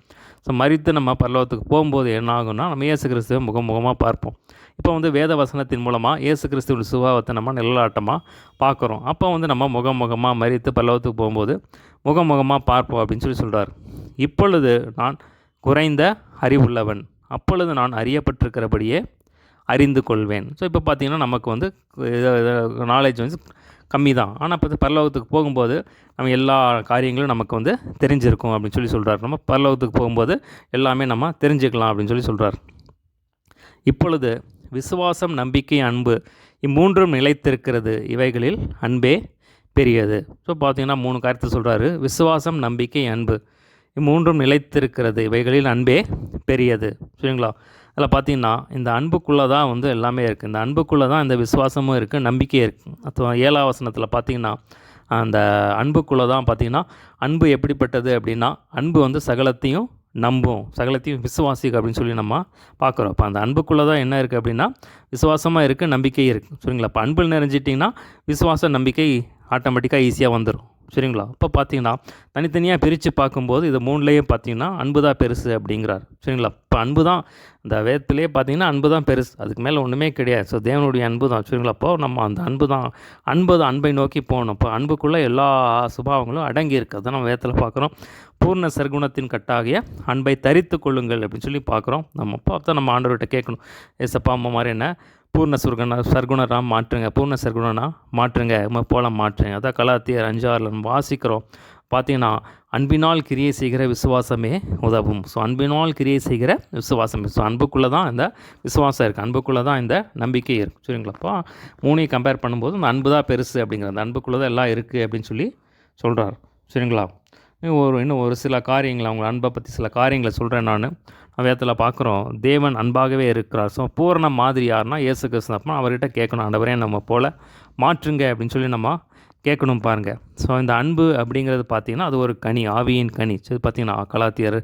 ஸோ மரித்து நம்ம பரலோகத்துக்கு போகும்போது என்ன ஆகும்னா நம்ம இயேசு கிறிஸ்துவை முகமாக பார்ப்போம். இப்போ வந்து வேத வசனத்தின் மூலமாக இயேசு கிறிஸ்துவின் சுபாவத்தை நம்ம நிழலாட்டமாக பார்க்குறோம். அப்போ வந்து நம்ம முகமாக மரித்து பரலோகத்துக்கு போகும்போது முகமாக பார்ப்போம் அப்படின்னு சொல்லி சொல்கிறார். இப்பொழுது நான் குறைந்த அறிவுள்ளவன், அப்பொழுது நான் அறியப்பட்டிருக்கிறபடியே அறிந்து கொள்வேன். ஸோ இப்போ பார்த்திங்கன்னா நமக்கு வந்து நாலேஜ் வந்து கம்மி தான். ஆனால் இப்போ பரலோகத்துக்கு போகும்போது நம்ம எல்லா காரியங்களும் நமக்கு வந்து தெரிஞ்சிருக்கும் அப்படின்னு சொல்லி சொல்கிறார். நம்ம பரலோகத்துக்கு போகும்போது எல்லாமே நம்ம தெரிஞ்சுக்கலாம் அப்படின்னு சொல்லி சொல்கிறார். இப்பொழுது விசுவாசம், நம்பிக்கை, அன்பு இம்மூன்றும் நிலைத்திருக்கிறது, இவைகளில் அன்பே பெரியது. ஸோ பார்த்திங்கன்னா 3 காரியத்தை சொல்கிறாரு. விசுவாசம், நம்பிக்கை, அன்பு இம்மூன்றும் நிலைத்திருக்கிறது, இவைகளில் அன்பே பெரியது. சரிங்களா? அதில் பார்த்திங்கன்னா இந்த அன்புக்குள்ளே தான் வந்து எல்லாமே இருக்குது. இந்த அன்புக்குள்ளே தான் இந்த விசுவாசமும் இருக்குது, நம்பிக்கையும் இருக்குது. அப்போ 7ஆம் வசனத்தில் பார்த்திங்கன்னா அந்த அன்புக்குள்ளே தான் பார்த்திங்கன்னா அன்பு எப்படிப்பட்டது அப்படின்னா அன்பு வந்து சகலத்தையும் நம்பும், சகலத்தையும் விசுவாசிக்கும் அப்படின்னு சொல்லி நம்ம பார்க்குறோம். இப்போ அந்த அன்புக்குள்ளே தான் என்ன இருக்குது அப்படின்னா விசுவாசமாக இருக்குது, நம்பிக்கை இருக்குது. சரிங்களா? இப்போ அன்பில் நிறைஞ்சிட்டிங்கன்னா விசுவாசம், நம்பிக்கை ஆட்டோமேட்டிக்காக ஈஸியாக வந்துடும். சரிங்களா? இப்போ பார்த்தீங்கன்னா தனித்தனியாக பிரித்து பார்க்கும்போது இது 3லேயும் பார்த்தீங்கன்னா அன்பு தான் பெருசு அப்படிங்கிறார். சரிங்களா? இப்போ அன்பு தான் இந்த வேதத்திலே பார்த்தீங்கன்னா அன்பு தான் பெருசு, அதுக்கு மேலே ஒன்றுமே கிடையாது. ஸோ தேவனுடைய அன்பு தான். சரிங்களா? அப்போ நம்ம அந்த அன்பை நோக்கி போகணும். இப்போ அன்புக்குள்ளே எல்லா சுபாவங்களும் அடங்கி இருக்குது. அதை நம்ம வேதத்தில் பார்க்குறோம். பூர்ண சர்க்குணத்தின் கட்டாகிய அன்பை தரித்து கொள்ளுங்கள் அப்படின்னு சொல்லி பார்க்குறோம். நம்ம அப்போ தான் நம்ம ஆண்டவர்கிட்ட கேட்கணும், ஏசப்பா அம்மா மாதிரி என்ன பூர்ண சர்க்குணராக மாற்றுங்க, பூர்ண சர்க்குணனா மாற்றுங்க, போல மாற்றுங்க. அதான் கலாத்தியர் 5:6 நம்ம வாசிக்கிறோம். பார்த்தீங்கன்னா அன்பினால் கிரியை செய்கிற விசுவாசமே உதவும். ஸோ அன்பினால் கிரியை செய்கிற விசுவாசம். ஸோ அன்புக்குள்ளே தான் இந்த விசுவாசம் இருக்குது, அன்புக்குள்ளே தான் இந்த நம்பிக்கை இருக்குது. சரிங்களா? அப்போ 3ஐயும் கம்பேர் பண்ணும்போது அந்த அன்பு தான் பெருசு அப்படிங்கிற அந்த அன்புக்குள்ளே தான் எல்லாம் இருக்குது அப்படின்னு சொல்லி சொல்கிறார். சரிங்களா? இன்னும் ஒரு சில காரியங்கள் அவங்க அன்பை பற்றி சில காரியங்களை சொல்கிறேன். நான் வேதத்தில் பார்க்குறோம் தேவன் அன்பாகவே இருக்கிறார். ஸோ பூரண மாதிரி யாருன்னா இயேசு கிறிஸ்து. அப்போ அவர்கிட்ட கேட்கணும், ஆண்டவரே நம்ம போல் மாற்றுங்க அப்படின்னு சொல்லி நம்ம கேட்கணும் பாருங்கள். ஸோ இந்த அன்பு அப்படிங்கிறது பார்த்திங்கன்னா அது ஒரு கனி, ஆவியின் கனி. சரி, பார்த்திங்கன்னா கலாத்தியர்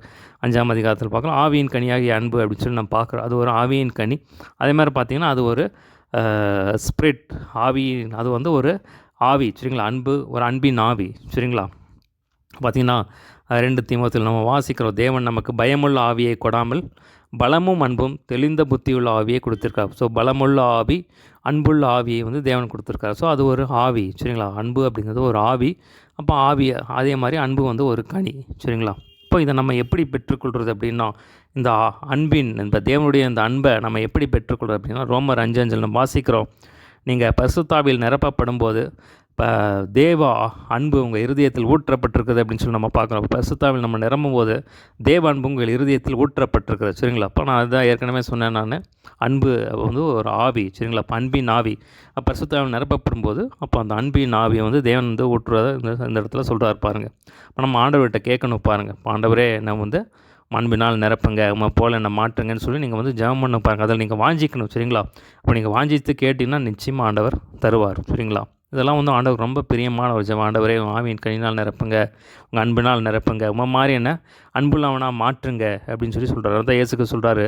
5ஆம் அதிகாரத்தில் பார்க்கலாம் ஆவியின் கனியாகிய அன்பு அப்படின்னு சொல்லி நம்ம பார்க்குறோம். அது ஒரு ஆவியின் கனி. அதே மாதிரி பார்த்திங்கன்னா அது ஒரு ஸ்பிரிட் ஆவி, அது வந்து ஒரு ஆவி. சரிங்களா? அன்பு ஒரு அன்பின் ஆவி. சரிங்களா? பார்த்திங்கன்னா 2 தீமோத்தேயுவில் நம்ம வாசிக்கிறோம், தேவன் நமக்கு பயமுள்ள ஆவியை கொடாமல் பலமும் அன்பும் தெளிந்த புத்தியுள்ள ஆவியை கொடுத்துருக்கார். ஸோ பலமுள்ள ஆவி, அன்புள்ள ஆவியை வந்து தேவன் கொடுத்துருக்காரு. ஸோ அது ஒரு ஆவி, சரிங்களா. அன்பு அப்படிங்கிறது ஒரு ஆவி. அப்போ ஆவி அதே மாதிரி அன்பு வந்து ஒரு கனி, சரிங்களா. இப்போ இதை நம்ம எப்படி பெற்றுக்கொள்கிறது அப்படின்னா, இந்த அன்பின் இந்த தேவனுடைய இந்த அன்பை நம்ம எப்படி பெற்றுக்கொள்கிறது அப்படின்னா, ரோமர் 5:5 நம்ம வாசிக்கிறோம். நீங்கள் பரிசுத்தாவியில் நிரப்பப்படும் போது இப்போ தேவ அன்பு உங்கள் இருதயத்தில் ஊற்றப்பட்டிருக்குது அப்படின்னு சொல்லி நம்ம பார்க்குறோம். பரிசுத்தாவில் நம்ம நிரம்பும் போது தேவ அன்பு உங்கள் இருதயத்தில் ஊற்றப்பட்டிருக்குது, சரிங்களா. அப்போ நான் அதுதான் ஏற்கனவே சொன்னேன். நான் அன்பு வந்து ஒரு ஆவி, சரிங்களா. அப்போ அன்பின் ஆவி பரிசுத்தாவில் நிரப்பப்படும் போது அப்போ அந்த அன்பின் ஆவியை வந்து தேவன் வந்து ஊற்றுறதை இந்த இடத்துல சொல்கிறார் பாருங்கள். இப்போ நம்ம ஆண்டவர்கிட்ட கேட்கணும் பாருங்கள். இப்போ ஆண்டவரே நம்ம வந்து அன்பினால் நிரப்புங்க, போல் என்ன மாற்றுங்கன்னு சொல்லி நீங்கள் வந்து ஜெபம் பண்ண பாருங்கள். அதில் நீங்கள் வாஞ்சிக்கணும், சரிங்களா. அப்போ நீங்கள் வாஞ்சித்து கேட்டிங்கன்னா நிச்சயமாக ஆண்டவர் தருவார், சரிங்களா. இதெல்லாம் வந்து ஆண்டவர் ரொம்ப பிரியமான ஒரு ஜெபம். ஆண்டவரே ஆவியின் கனினால் நிரப்புங்க, உங்கள் அன்பினால் நிரப்புங்க, மாதிரி என்ன அன்புள்ளவனாக மாற்றுங்க அப்படின்னு சொல்லி சொல்கிறார். அதான் இயேசுக்கு சொல்கிறாரு,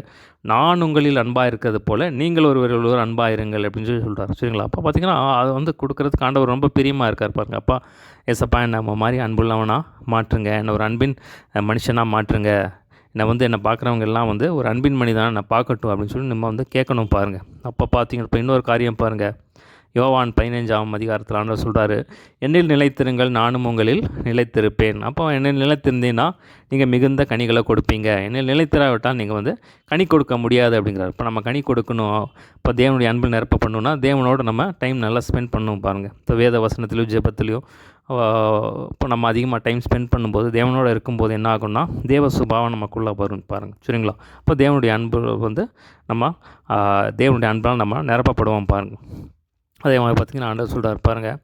நான் உங்களில் அன்பாக இருக்கிறது போல் நீங்கள் ஒருவர் அன்பாக இருங்கள் அப்படின்னு சொல்லி சொல்கிறார், சரிங்களா. அப்போ பார்த்திங்கன்னா அதை வந்து கொடுக்குறதுக்கு ஆண்டவர் ரொம்ப பிரியமாக இருக்கார் பாருங்கள். அப்பா ஏசப்பா என்ன மாதிரி அன்புள்ளவனாக மாற்றுங்க, என்ன ஒரு அன்பின் மனுஷனாக மாற்றுங்க, என்னை பார்க்குறவங்க எல்லாம் வந்து ஒரு அன்பின் மனிதனாக நான் பார்க்கட்டும் அப்படின்னு சொல்லி நம்ம வந்து கேட்கணும் பாருங்கள். அப்போ பார்த்தீங்கன்னா இப்போ இன்னொரு காரியம் பாருங்கள். யோவான் 15ஆம் அதிகாரத்தில் ஆண்டவர் சொல்கிறாரு, என்னில் நிலைத்திருங்கள், நானும் உங்களில் நிலைத்திருப்பேன். அப்போ என்னில் நிலைத்திருந்தீங்கன்னா நீங்கள் மிகுந்த கனிகளை கொடுப்பீங்க. என்னில் நிலைத்திராவிட்டால் நீங்கள் வந்து கனி கொடுக்க முடியாது அப்படிங்கிறார். இப்போ நம்ம கனி கொடுக்கணும், இப்போ தேவனுடைய அன்பில் நிரப்ப பண்ணணும்னா தேவனோட நம்ம டைம் நல்லா ஸ்பெண்ட் பண்ணணும் பாருங்கள். இப்போ வேத வசனத்திலையும் ஜெபத்திலையும் இப்போ நம்ம அதிகமாக டைம் ஸ்பெண்ட் பண்ணும்போது தேவனோடு இருக்கும்போது என்ன ஆகும்னா தேவ சுபாவம் நமக்குள்ளே வரும் பாருங்கள், சரிங்களா. இப்போ தேவனுடைய அன்பு வந்து நம்ம தேவனுடைய அன்பால் நம்ம நிரப்பப்படுவோம் பாருங்கள். அதே மாதிரி பார்த்திங்கன்னா ஆண்டவர் சொல்கிறார் பாருங்கள்,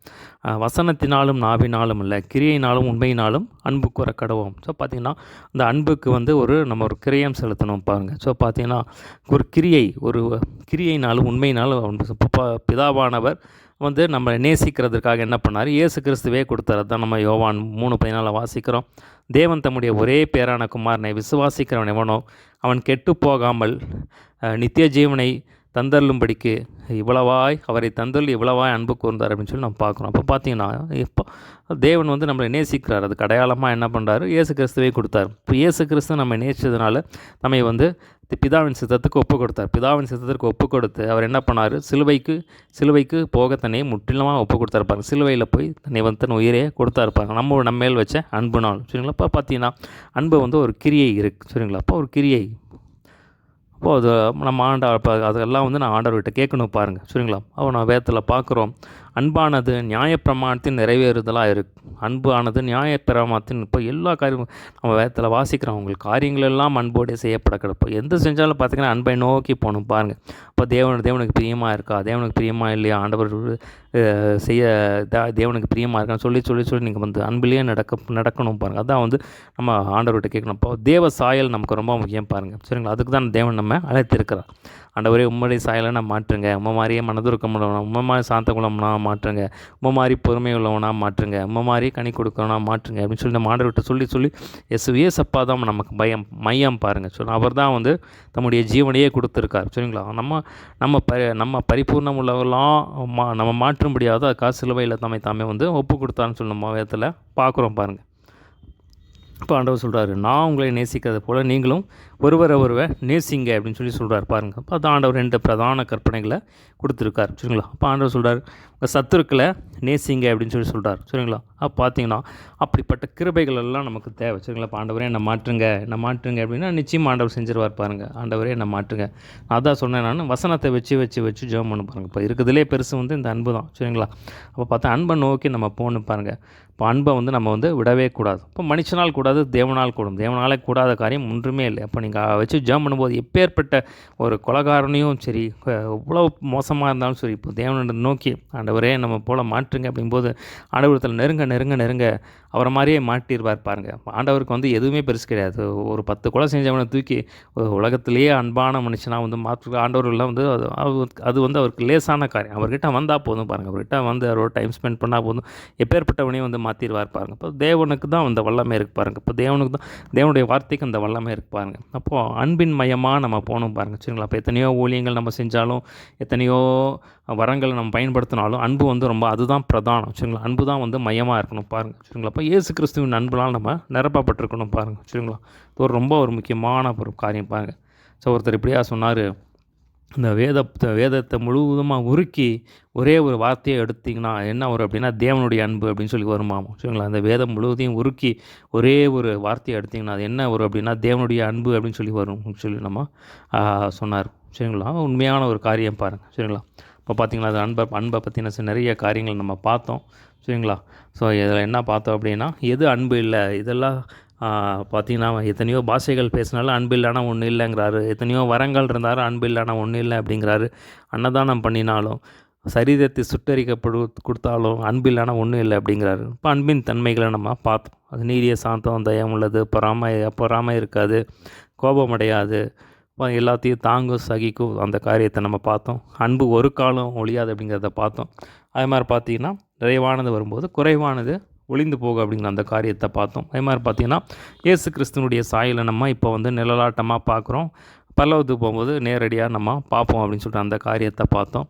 வசனத்தினாலும் நாவினாலும் இல்லை, கிரியையினாலும் உண்மையினாலும் அன்பு கூற கடவோம். ஸோ பார்த்திங்கன்னா இந்த அன்புக்கு வந்து நம்ம ஒரு கிரியம் செலுத்தணும் பாருங்கள். ஸோ பார்த்திங்கன்னா ஒரு கிரியையினாலும் உண்மையினாலும் பிதாவானவர் வந்து நம்ம நேசிக்கிறதுக்காக என்ன பண்ணார், இயேசு கிறிஸ்துவே கொடுத்தார். தான் நம்ம யோவான் 3:14 வாசிக்கிறோம். தேவன் தம்முடைய ஒரே பேரான குமாரனை விசுவாசிக்கிறவன் எவனோ அவன் கெட்டு போகாமல் நித்திய ஜீவனை தந்தருளும்படிக்கு அவரை தந்தருள் இவ்வளவாய் அன்பு கூர்ந்தார் அப்படின்னு சொல்லி நம்ம பார்க்குறோம். அப்போ பார்த்தீங்கன்னா இப்போ தேவன் வந்து நம்மளை நேசிக்கிறார். அதுக்கு அடையாளமாக என்ன பண்ணுறாரு, இயேசு கிறிஸ்துவே கொடுத்தார். இப்போ இயேசு கிறிஸ்து நம்ம நேசித்ததுனால நம்ம வந்து பிதாவின் சித்தத்துக்கு ஒப்பு கொடுத்தார். பிதாவின் சித்தத்திற்கு ஒப்பு கொடுத்து அவர் என்ன பண்ணார், சிலுவைக்கு போக தன்னை முற்றிலுமாக ஒப்பு கொடுத்தாருப்பாங்க. சிலுவையில் போய் தன்னை வந்து தன் உயிரே கொடுத்தாருப்பாங்க நம்ம மேல் வச்ச அன்புனால், சரிங்களா. இப்போ பார்த்தீங்கன்னா அன்பு வந்து ஒரு கிரியை இருக்குது, சரிங்களா. அப்போ ஒரு கிரியை அப்போது அது நம்ம அதெல்லாம் வந்து நான் ஆண்டவர்கிட்ட கேட்கணும் பாருங்கள், சரிங்களா. அப்போ நான் வேதத்தில் பார்க்குறோம், அன்பானது நியாயப்பிரமாணத்தின் நிறைவேறுதலாக இருக்குது. அன்பானது நியாயப்பிரமாணத்தின் இப்போ எல்லா காரியமும் நம்ம வேதத்தில் வாசிக்கிறோம். உங்களுக்கு காரியங்கள் எல்லாம் அன்போடு செய்யப்பட கிடப்போ எந்த செஞ்சாலும் பார்த்திங்கன்னா அன்பை நோக்கி போகணும் பாருங்கள். இப்போ தேவனுக்கு பிரியமாக இருக்கா, தேவனுக்கு பிரியமாக இல்லையா, ஆண்டவர் செய்ய தேவனுக்கு பிரியமாக இருக்கான்னு சொல்லி நீங்கள் வந்து அன்பிலேயே நடக்கணும் பாருங்கள். அதான் வந்து நம்ம ஆண்டவர்கிட்ட கேட்கணும். இப்போ தேவ சாயல் நமக்கு ரொம்ப முக்கியம் பாருங்கள், சரிங்களா. அதுக்கு தான் தேவன் நம்ம அழைத்திருக்கிறார். ஆண்டவரே உம்முடைய சாயலை நான் மாற்றுங்க, மாதிரியே மனதுருக்கம் உள்ளவனா, மாதிரி சாந்த குலம்னா மாற்றுங்க, மாதிரி பொறுமை உள்ளவனாக மாற்றுங்க, மாதிரி கனி கொடுக்கணும்னா மாற்றுங்க அப்படின்னு சொல்லி நம்ம ஆண்டவர்கிட்ட சொல்லி ஏசப்பா தான் நமக்கு மையம் பாருங்கள். சொல்லி அவர் தான் வந்து தம்முடைய ஜீவனையே கொடுத்துருக்கார், சரிங்களா. நம்ம பரிபூர்ணம் உள்ளவெல்லாம் நம்ம மாற்ற முடியாத சிலுவையில் தாமே வந்து ஒப்பு கொடுத்தான்னு சொல்லி நம்ம வேதத்தில் பார்க்குறோம் பாருங்கள். இப்போ ஆண்டவர் சொல்கிறாரு, நான் உங்களை நேசிக்கிறது போல் நீங்களும் ஒருவரை நேசிங்க அப்படின்னு சொல்லி சொல்கிறார் பாருங்கள். அப்போ அது ஆண்டவர் 2 பிரதான கற்பனைகளை கொடுத்துருக்கார், சரிங்களா. அப்போ ஆண்டவர் சொல்கிறார், உங்கள் சத்துருக்களை நேசிங்க அப்படின்னு சொல்லி சொல்கிறார், சரிங்களா. அப்போ பார்த்தீங்கன்னா அப்படிப்பட்ட கிருபைகள் எல்லாம் நமக்கு தேவை, சரிங்களா. இப்போ ஆண்டவரே என்னை மாற்றுங்க அப்படின்னா நிச்சயமாக ஆண்டவர் செஞ்சிருவார் பாருங்கள். ஆண்டவரே என்னை மாற்றுங்க. அதான் சொன்னேன், நான் வசனத்தை வச்சு ஜெபம் பண்ண பாருங்கள். இப்போ இருக்கிறதுலே பெருசு வந்து இந்த அன்பு தான், சரிங்களா. அப்போ பார்த்தா அன்பை நோக்கி நம்ம போகணும் பாருங்கள். இப்போ அன்பை வந்து நம்ம வந்து விடவே கூடாது. இப்போ மனுஷனால் கூடாது, தேவனால் கூடும். தேவனாலே கூடாத காரியம் ஒன்றுமே இல்லை. அப்போ நீங்கள் வச்சு ஜெபம் பண்ணும்போது எப்பேற்பட்ட ஒரு கொலைகாரனையும் சரி, எவ்வளோ மோசமாக இருந்தாலும் சரி, இப்போ தேவனை நோக்கி ஆண்டவரே நம்ம போல் மாற்றுங்க அப்படிங்கும்போது ஆண்டவரத்தில் நெருங்க அவரை மாதிரியே மாட்டிடுவார் பாருங்கள். ஆண்டவருக்கு வந்து எதுவுமே பெருசு கிடையாது. ஒரு 10 கொலை செஞ்சவனை தூக்கி உலகத்திலேயே அன்பான மனுஷனாக வந்து மாற்று ஆண்டவர்கள்லாம் வந்து அது வந்து அவருக்கு லேசான காரியம். அவர்கிட்ட வந்தால் போதும் பாருங்கள். அவர்கிட்ட வந்து அவரோட டைம் ஸ்பெண்ட் பண்ணால் போதும், எப்பேற்பட்டவனையும் வந்து மாற்றிடுவார் பாருங்கள். இப்போ தேவனுக்கு தான் அந்த வல்லமை இருக்குது பாருங்கள். இப்போ தேவனுடைய வார்த்தைக்கு அந்த வல்லமை இருக்குது பாருங்கள். அப்போது அன்பின் மையமாக நம்ம போகணும் பாருங்கள், சரிங்களா. அப்போ எத்தனையோ ஊழியங்கள் நம்ம செஞ்சாலும், எத்தனையோ வரங்களை நம்ம பயன்படுத்தினாலும் அன்பு வந்து அதுதான் பிரதானம், சரிங்களா. அன்பு தான் வந்து மையமாக இருக்கணும் பாருங்கள், சரிங்களா. அப்போ இயேசு கிறிஸ்துவின் அன்புனால் நம்ம நிரப்பப்பட்டிருக்கணும் பாருங்கள், சரிங்களா. இது ரொம்ப ஒரு முக்கியமான ஒரு காரியம் பாருங்கள். ஸோ ஒருத்தர் இப்படியா சொன்னார், இந்த வேதத்தை முழுவதுமாக உருக்கி ஒரே ஒரு வார்த்தையை எடுத்திங்கன்னா என்ன வரும் அப்படின்னா தேவனுடைய அன்பு அப்படின்னு சொல்லி வருமாம். சரிங்களா? அந்த வேதம் முழுவதையும் உருக்கி ஒரே ஒரு வார்த்தையை எடுத்திங்கன்னா அது என்ன வரும் அப்படின்னா தேவனுடைய அன்பு அப்படின்னு சொல்லி வரும் சொல்லி நம்ம சொன்னார். சரிங்களா? உண்மையான ஒரு காரியம் பாருங்கள். சரிங்களா? இப்போ பார்த்திங்களா, அது அன்பை பற்றின நிறைய காரியங்கள் நம்ம பார்த்தோம். சரிங்களா? ஸோ இதில் என்ன பார்த்தோம் அப்படின்னா, எது அன்பு இல்லை, இதெல்லாம் பார்த்திங்கன்னா எத்தனையோ பாஷைகள் பேசினாலும் அன்பு இல்லைனா ஒன்றும் இல்லைங்கிறாரு. எத்தனையோ வரங்கள் இருந்தாலும் அன்பு இல்லைனா ஒன்றும் இல்லை அப்படிங்கிறாரு. அன்னதானம் பண்ணினாலும் சரீரத்தை கொடுத்தாலும் அன்பு இல்லைனா ஒன்றும் இல்லை அப்படிங்கிறாரு. இப்போ அன்பின் தன்மைகளை நம்ம பார்த்தோம். அது நீடிய சாந்தம், தயம் உள்ளது, பொறாமை இருக்காது, கோபம் அடையாது, எல்லாத்தையும் தாங்கும் சகிக்கும், அந்த காரியத்தை நம்ம பார்த்தோம். அன்பு ஒரு காலம் ஒழியாது அப்படிங்கிறத பார்த்தோம். அது மாதிரி பார்த்திங்கன்னா நிறைவானது வரும்போது குறைவானது ஒளிந்து போகும் அப்படிங்கிற அந்த காரியத்தை பார்த்தோம். அதே மாதிரி பார்த்திங்கன்னா இயேசு கிறிஸ்துவனுடைய சாயலை நம்ம இப்போ நிழலாட்டமாக பார்க்குறோம். பரலோகத்துக்கு போகும்போது நேரடியாக நம்ம பார்ப்போம் அப்படின்னு சொல்லிட்டு அந்த காரியத்தை பார்த்தோம்.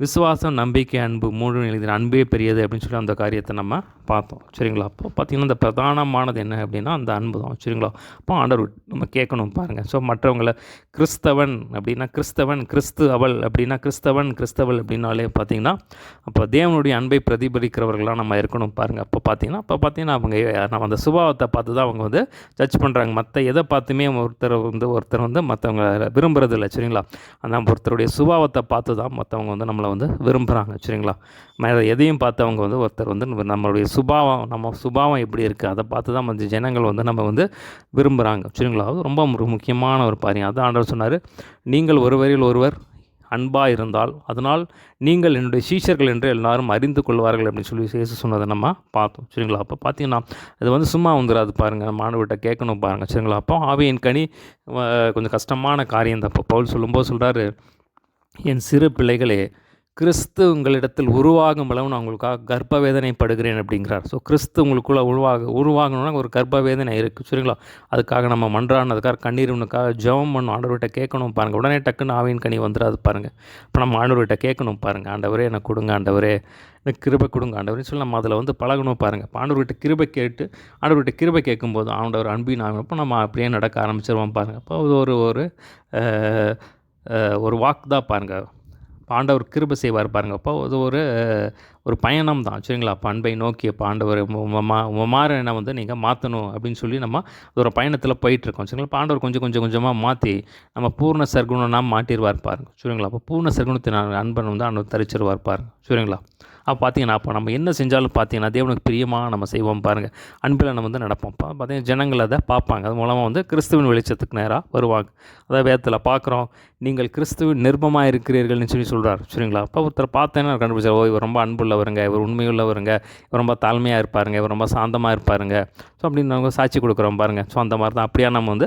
விசுவாசம், நம்பிக்கை, அன்பு மூன்று எழுதின அன்பே பெரியது அப்படின்னு சொல்லி அந்த காரியத்தை நம்ம பார்த்தோம். சரிங்களா? அப்போ பார்த்திங்கன்னா இந்த பிரதானமானது என்ன அப்படின்னா அந்த அன்பு தான். சரிங்களா? அப்போ ஆண்டவர் நம்ம கேட்கணும் பாருங்கள். ஸோ மற்றவங்களை கிறிஸ்தவன் அப்படின்னா கிறிஸ்து அவள் அப்படின்னா கிறிஸ்தவள் அப்படின்னாலே பார்த்திங்கன்னா அப்போ தேவனுடைய அன்பை பிரதிபலிக்கிறவர்களாக நம்ம இருக்கணும் பாருங்கள். அப்போ பார்த்திங்கன்னா நம்ம அந்த சுபாவத்தை பார்த்து தான் அவங்க ஜட்ஜ் பண்ணுறாங்க. மற்ற எதை பார்த்துமே ஒருத்தர் மற்றவங்க விரும்புறது இல்லை. சரிங்களா? அந்த ஒருத்தருடைய சுபாவத்தை பார்த்து தான் மற்றவங்க நம்மளை விரும்புகிறாங்க. சரிங்களா? எதையும் பார்த்து அவங்க ஒருத்தர் நம்மளுடைய நம்ம சுபாவம் எப்படி இருக்குது அதை பார்த்து தான் ஜனங்கள் நம்ம விரும்புகிறாங்க. சரிங்களா? அது ரொம்ப ஒரு முக்கியமான ஒரு காரியம். அதான் ஆண்டவர் சொன்னார், நீங்கள் ஒருவரில் ஒருவர் அன்பாக இருந்தால் அதனால் நீங்கள் என்னுடைய சீஷர்கள் என்று எல்லாரும் அறிந்து கொள்வார்கள் அப்படின்னு சொல்லி இயேசு சொன்னதை நம்ம பார்த்தோம். சரிங்களா? அப்போ பார்த்திங்கன்னா இது சும்மா வந்துடாது பாருங்கள். நம்ம ஆண்டவர்கிட்ட கேட்கணும் பாருங்கள். சரிங்களா? அப்போ ஆவியின் கனி கொஞ்சம் கஷ்டமான காரியம் தான். இப்போ பவுல் சொல்லும்போது சொல்கிறாரு, என் சிறு பிள்ளைகளே, கிறிஸ்து உங்களிடத்தில் உருவாகும் அளவு நான் உங்களுக்காக கர்ப்ப வேதனைப்படுகிறேன் அப்படிங்கிறார். ஸோ கிறிஸ்து உங்களுக்குள்ளே உருவாகணும்னா ஒரு கர்ப்ப வேதனை இருக்குது. சரிங்களா? அதுக்காக நம்ம அதுக்காக கண்ணீருனுக்காக ஜெபம் பண்ணணும், ஆண்டவர்கிட்ட கேட்கணும் பாருங்கள். உடனே டக்குன்னு ஆவியின் கனி வந்துடாது பாருங்கள். இப்போ நம்ம ஆண்டவர்கிட்ட கேட்கணும் பாருங்கள், ஆண்டவரே எனக்கு கொடுங்க, ஆண்டவரே எனக்கு கிருபை கொடுங்க ஆண்டவரேன்னு சொல்லி நம்ம அதில் பழகணும் பாருங்கள். இப்போ ஆண்டவர்கிட்ட கிருபை கேட்கும்போது ஆண்டவர் அன்பின் ஆகணும். நம்ம அப்படியே நடக்க ஆரம்பிச்சிருவோம் பாருங்கள். அப்போ ஒரு வாக்கு தான் பாருங்கள். ஆண்டவர் கிருபை செய்வார் பாருங்கள். அப்போ அது ஒரு பயணம் தான். சரிங்களா? அப்போ அன்பை நோக்கி இப்போ ஆண்டவர் உமார என்னை நீங்கள் மாற்றணும் அப்படின்னு சொல்லி நம்ம ஒரு பயணத்தில் போயிட்டுருக்கோம். சரிங்களா? இப்போ ஆண்டவர் கொஞ்சமாக மாற்றி நம்ம பூர்ண சர்க்குணம் மாட்டிடுவார் பாருங்கள். சரிங்களா? அப்போ பூர்ண சர்க்குணத்தை அன்பன் ஆண்டவர் தரிச்சிருவார் பாருங்கள். சரிங்களா? அப்போ பார்த்திங்கன்னா அப்போ நம்ம என்ன செஞ்சாலும் பார்த்திங்கன்னா தேவனுக்கு பிரியமாக நம்ம செய்வோம் பாருங்கள். அன்பில் நம்ம நடப்போம். பார்த்திங்கன்னா ஜனங்கள் அதை பார்ப்பாங்க. அது மூலமாக கிறிஸ்துவின் வெளிச்சத்துக்கு நேராக வருவாங்க. அதாவது வேதத்தில் பார்க்குறோம், நீங்கள் கிறிஸ்துவின் நிர்பமாக இருக்கிறீர்கள்னு சொல்லி சொல்கிறார். சரிங்களா? அப்போ ஒருத்தர் பார்த்தேன்னா கண்டுபிடிச்சார், இவர் ரொம்ப அன்புள்ளவருங்க, இவர் உண்மையுள்ளவருங்க, இவர் ரொம்ப தாழ்மையாக இருப்பாருங்க, இவர் ரொம்ப சாந்தமாக இருப்பாருங்க. ஸோ அப்படின்னு நாங்கள் சாட்சி கொடுக்குறோம் பாருங்கள். ஸோ அந்த மாதிரி தான் அப்படியே நம்ம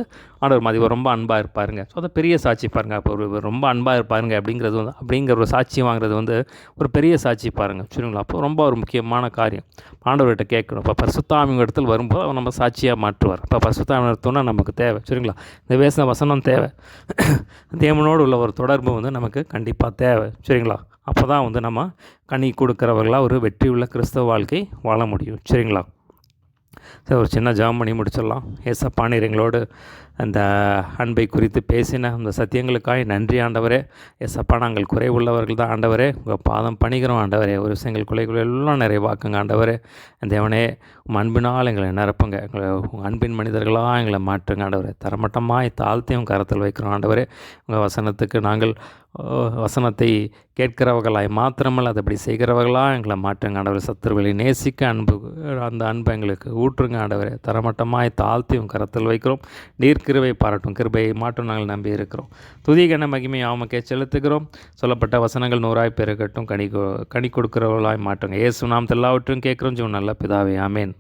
ஆண்டவர் மாதிரி இவர் ரொம்ப அன்பாக இருப்பாருங்க. ஸோ அதை பெரிய சாட்சி பாருங்கள். அப்போ ஒரு ரொம்ப அன்பாக இருப்பாருங்க அப்படிங்கிற ஒரு சாட்சி வாங்குறது ஒரு பெரிய சாட்சி பாருங்கள். சரிங்களா? அப்போ ரொம்ப ஒரு முக்கியமான காரியம். ஆண்டவர்கிட்ட கேட்கணும். இப்போ பரிசுத்த ஆவியின் இடத்தில் வரும்போது அவர் நம்ம சாட்சியாக மாற்றுவார். இப்போ பரிசுத்த ஆவியின் இடத்துனா நமக்கு தேவை. சரிங்களா? இந்த வசனம் தேவை. தேவனோடு உள்ள ஒரு தொடர்பு நமக்கு கண்டிப்பாக தேவை. சரிங்களா? அப்போ தான் நம்ம கனி கொடுக்குறவர்களாக ஒரு வெற்றியுள்ள கிறிஸ்தவ வாழ்க்கை வாழ முடியும். சரிங்களா? சரி, ஒரு சின்ன ஜெபம் பண்ணி முடிச்சிடலாம். ஏசப்பா, நீர் எங்களோடு அந்த அன்பை குறித்து பேசின அந்த சத்தியங்களுக்காக நன்றி ஆண்டவரே. ஏசப்பா, நாங்கள் குறைவுள்ளவர்கள் தான் ஆண்டவரே. உங்கள் பாதம் பணிகிறோம் ஆண்டவரே. ஒரு விஷயங்கள் குறைகள் எல்லாம் நிறைவாக்குங்க ஆண்டவரே. தேவனே, அன்பினால் எங்களை நிரப்புங்க. எங்களை உங்கள் அன்பின் மனிதர்களாக எங்களை மாற்றுங்க ஆண்டவரே. தரமட்டமாய் தாழ்த்தையும் கரத்தில் வைக்கிறோம் ஆண்டவரே. உங்கள் வசனத்துக்கு நாங்கள் வசனத்தை கேட்கிறவர்களாய் மாத்திரமல்ல அதை அப்படி செய்கிறவர்களாக எங்களை மாற்றுங்க ஆண்டவரே. சத்துருவை நேசிக்க அந்த அன்பை எங்களுக்கு ஊற்றுங்க ஆண்டவரே. தரமட்டமாய் தாழ்த்தியும் கரத்தில் வைக்கிறோம். நீர் கிருபை பாராட்டும், கிருபையை மாற்றும் நாங்கள் நம்பி இருக்கிறோம். துதி கன மகிமை ஆமக்கே செலுத்துகிறோம். சொல்லப்பட்ட வசனங்கள் 100 பெருகட்டும். கனி கொடுக்கிறவர்களாய் மாற்றுங்க. இயேசு நாமத்தில் எல்லாவற்றையும் கேட்குறோம். நல்ல பிதாவே, ஆமேன்.